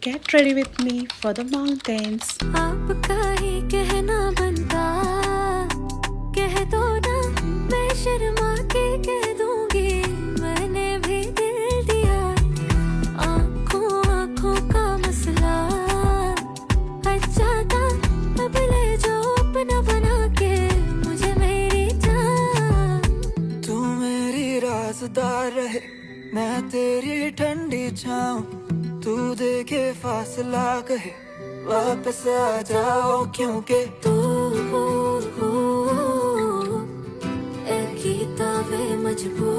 get ready with me for the mountains. आपका ही कहना बनता, कह दो ना, मैं शर्मा के कह दूंगी, मैंने भी दिल दिया। आँखों आँखों का मसला अच्छा था, अब ले जाओ अपना बना के मुझे मेरी जान। तू मेरी राज़दार रहे, मैं तेरी ठंडी छाँव, तू देखे फासला कहे वापस आ जाओ, क्योंकि तू ए कीता वे मजबूर